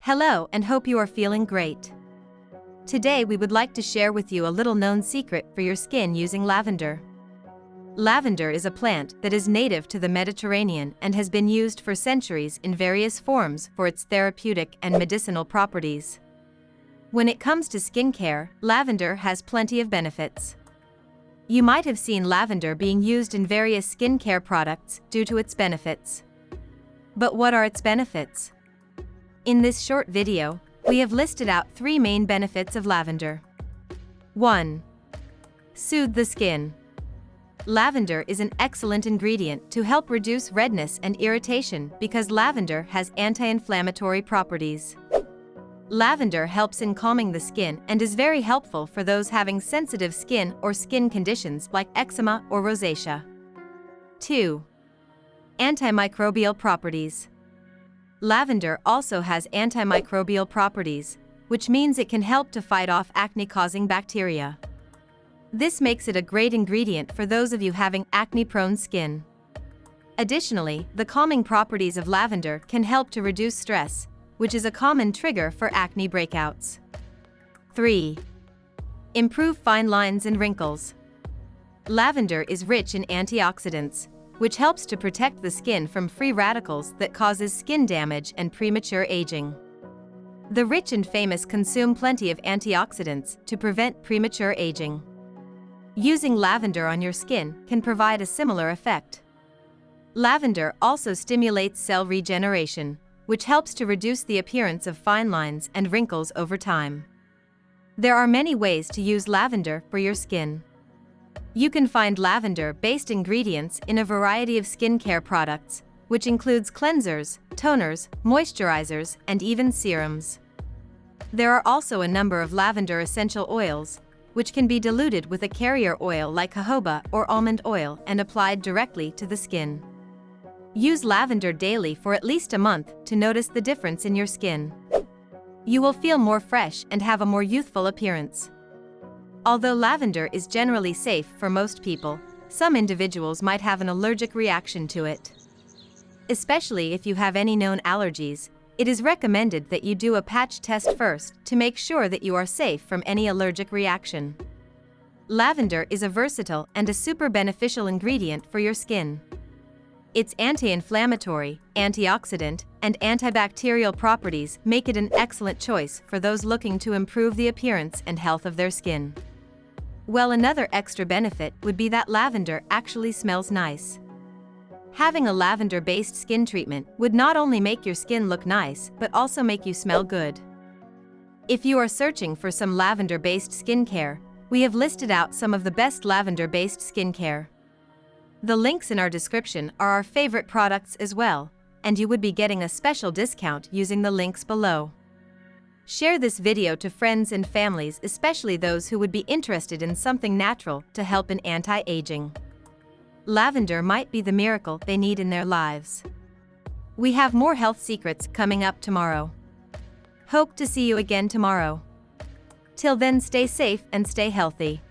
Hello and hope you are feeling great. Today we would like to share with you a little known secret for your skin using lavender. Lavender is a plant that is native to the Mediterranean and has been used for centuries in various forms for its therapeutic and medicinal properties. When it comes to skincare, lavender has plenty of benefits. You might have seen lavender being used in various skincare products due to its benefits. But what are its benefits? In this short video, we have listed out 3 main benefits of lavender. 1. Soothe the skin. Lavender is an excellent ingredient to help reduce redness and irritation because lavender has anti-inflammatory properties. Lavender helps in calming the skin and is very helpful for those having sensitive skin or skin conditions like eczema or rosacea. 2. Antimicrobial properties. Lavender also has antimicrobial properties, which means it can help to fight off acne-causing bacteria. This makes it a great ingredient for those of you having acne-prone skin. Additionally, the calming properties of lavender can help to reduce stress, which is a common trigger for acne breakouts. 3. Improve fine lines and wrinkles. Lavender is rich in antioxidants, which helps to protect the skin from free radicals that causes skin damage and premature aging. The rich and famous consume plenty of antioxidants to prevent premature aging. Using lavender on your skin can provide a similar effect. Lavender also stimulates cell regeneration, which helps to reduce the appearance of fine lines and wrinkles over time. There are many ways to use lavender for your skin. You can find lavender-based ingredients in a variety of skincare products, which includes cleansers, toners, moisturizers, and even serums. There are also a number of lavender essential oils, which can be diluted with a carrier oil like jojoba or almond oil and applied directly to the skin. Use lavender daily for at least a month to notice the difference in your skin. You will feel more fresh and have a more youthful appearance. Although lavender is generally safe for most people, some individuals might have an allergic reaction to it. Especially if you have any known allergies, it is recommended that you do a patch test first to make sure that you are safe from any allergic reaction. Lavender is a versatile and a super beneficial ingredient for your skin. Its anti-inflammatory, antioxidant, and antibacterial properties make it an excellent choice for those looking to improve the appearance and health of their skin. Well, another extra benefit would be that lavender actually smells nice. Having a lavender-based skin treatment would not only make your skin look nice but also make you smell good. If you are searching for some lavender-based skincare, we have listed out some of the best lavender-based skincare. The links in our description are our favorite products as well, and you would be getting a special discount using the links below. Share this video to friends and families, especially those who would be interested in something natural to help in anti-aging. Lavender might be the miracle they need in their lives. We have more health secrets coming up tomorrow. Hope to see you again tomorrow. Till then, stay safe and stay healthy.